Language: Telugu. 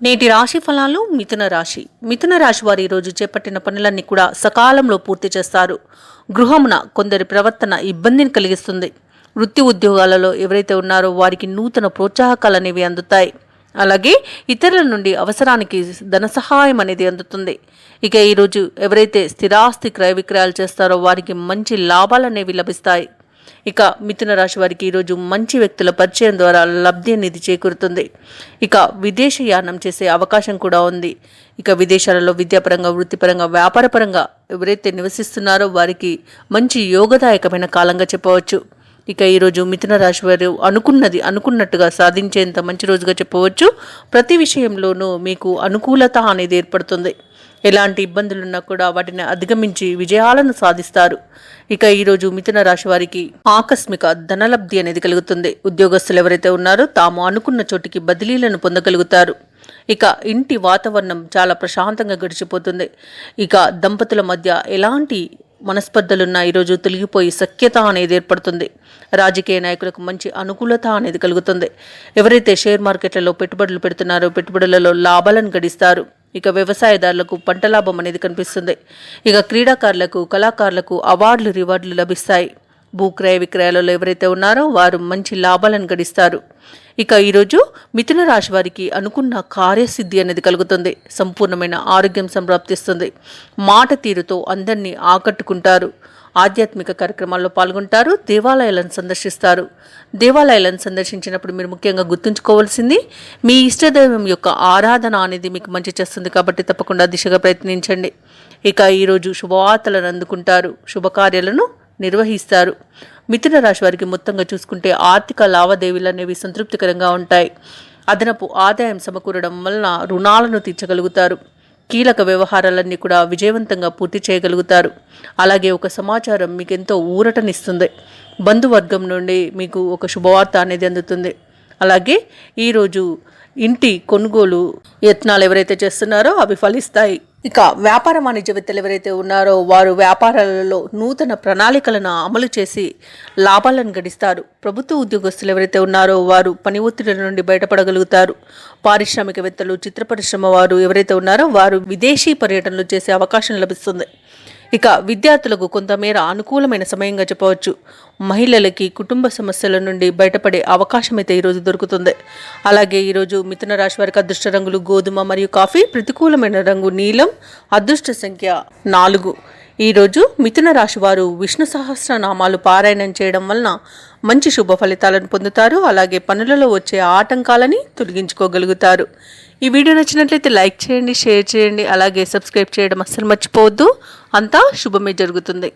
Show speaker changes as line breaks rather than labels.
నేటి రాశి ఫలాలు మిథున రాశి వారు ఈరోజు చేపట్టిన పనులన్నీ కూడా సకాలంలో పూర్తి చేస్తారు. గృహమున కొందరి ప్రవర్తన ఇబ్బందిని కలిగిస్తుంది. వృత్తి ఉద్యోగాలలో ఎవరైతే ఉన్నారో వారికి నూతన ప్రోత్సాహకాలు అనేవి అందుతాయి. అలాగే ఇతరుల నుండి అవసరానికి ధన సహాయం అనేది అందుతుంది. ఇక ఈరోజు ఎవరైతే స్థిరాస్తి క్రయ విక్రయాలు చేస్తారో వారికి మంచి లాభాలు అనేవి లభిస్తాయి. ఇక మిథున రాశి వారికి ఈరోజు మంచి వ్యక్తుల పరిచయం ద్వారా లబ్ధి అనేది చేకూరుతుంది. ఇక విదేశయానం చేసే అవకాశం కూడా ఉంది. ఇక విదేశాలలో విద్యాపరంగా, వృత్తిపరంగా, వ్యాపారపరంగా ఎవరైతే నివసిస్తున్నారో వారికి మంచి యోగదాయకమైన కాలంగా చెప్పవచ్చు. ఇక ఈరోజు మిథున రాశి వారు అనుకున్నట్టుగా సాధించేంత మంచి రోజుగా చెప్పవచ్చు. ప్రతి విషయంలోనూ మీకు అనుకూలత అనేది ఏర్పడుతుంది. ఎలాంటి ఇబ్బందులున్నా కూడా వాటిని అధిగమించి విజయాలను సాధిస్తారు. ఇక ఈరోజు మిథున రాశి వారికి ఆకస్మిక ధనలబ్ధి అనేది కలుగుతుంది. ఉద్యోగస్తులు ఎవరైతే ఉన్నారో తాము అనుకున్న చోటికి బదిలీలను పొందగలుగుతారు. ఇక ఇంటి వాతావరణం చాలా ప్రశాంతంగా గడిచిపోతుంది. ఇక దంపతుల మధ్య ఎలాంటి మనస్పర్ధలున్నా ఈరోజు తొలగిపోయి సఖ్యత అనేది ఏర్పడుతుంది. రాజకీయ నాయకులకు మంచి అనుకూలత అనేది కలుగుతుంది. ఎవరైతే షేర్ మార్కెట్లలో పెట్టుబడులు పెడుతున్నారో పెట్టుబడులలో లాభాలను గడిస్తారు. ఇక వ్యవసాయదారులకు పంట లాభం అనేది కనిపిస్తుంది. ఇక క్రీడాకారులకు, కళాకారులకు అవార్డులు, రివార్డులు లభిస్తాయి. భూక్రయ విక్రయాలలో ఎవరైతే ఉన్నారో వారు మంచి లాభాలను గడిస్తారు. ఇక ఈరోజు మిథున రాశి వారికి అనుకున్న కార్యసిద్ధి అనేది కలుగుతుంది. సంపూర్ణమైన ఆరోగ్యం సంప్రాప్తిస్తుంది. మాట తీరుతో అందరినీ ఆకట్టుకుంటారు. ఆధ్యాత్మిక కార్యక్రమాల్లో పాల్గొంటారు. దేవాలయాలను సందర్శిస్తారు. దేవాలయాలను సందర్శించినప్పుడు మీరు ముఖ్యంగా గుర్తుంచుకోవాల్సింది మీ ఇష్టదైవం యొక్క ఆరాధన అనేది మీకు మంచి చేస్తుంది. కాబట్టి తప్పకుండా దిశగా ప్రయత్నించండి. ఇక ఈరోజు శుభవార్తలను అందుకుంటారు. శుభకార్యాలను నిర్వహిస్తారు. మిథున రాశి వారికి మొత్తంగా చూసుకుంటే ఆర్థిక లావాదేవీలు అనేవి సంతృప్తికరంగా ఉంటాయి. అదనపు ఆదాయం సమకూరడం వలన రుణాలను తీర్చగలుగుతారు. కీలక వ్యవహారాలన్నీ కూడా విజయవంతంగా పూర్తి చేయగలుగుతారు. అలాగే ఒక సమాచారం మీకు ఎంతో ఊరటనిస్తుంది. బంధువర్గం నుండి మీకు ఒక శుభవార్త అనేది అందుతుంది. అలాగే ఈరోజు ఇంటి కొనుగోలు యత్నాలు ఎవరైతే చేస్తున్నారో అవి ఫలిస్తాయి. ఇక వ్యాపార వాణిజ్యవేత్తలు ఎవరైతే ఉన్నారో వారు వ్యాపారాలలో నూతన ప్రణాళికలను అమలు చేసి లాభాలను గడిస్తారు. ప్రభుత్వ ఉద్యోగస్తులు ఎవరైతే ఉన్నారో వారు పని ఒత్తిడి నుండి బయటపడగలుగుతారు. పారిశ్రామికవేత్తలు, చిత్ర పరిశ్రమ వారు ఎవరైతే ఉన్నారో వారు విదేశీ పర్యటనలు చేసే అవకాశం లభిస్తుంది. ఇక విద్యార్థులకు కొంతమేర అనుకూలమైన సమయంగా చెప్పవచ్చు. మహిళలకి కుటుంబ సమస్యల నుండి బయటపడే అవకాశం అయితే ఈరోజు దొరుకుతుంది. అలాగే ఈరోజు మిథున రాశి వారికి అదృష్ట రంగులు గోధుమ మరియు కాఫీ, ప్రతికూలమైన రంగు నీలం, అదృష్ట సంఖ్య 4. ఈరోజు మిథున రాశి వారు విష్ణు సహస్రనామాలు పారాయణం చేయడం వలన మంచి శుభ ఫలితాలను పొందుతారు. అలాగే పనులలో వచ్చే ఆటంకాలని తొలగించుకోగలుగుతారు. ఈ వీడియో నచ్చినట్లయితే లైక్ చేయండి, షేర్ చేయండి, అలాగే సబ్స్క్రైబ్ చేయడం అస్సలు మర్చిపోవద్దు. అంతా శుభమే జరుగుతుంది.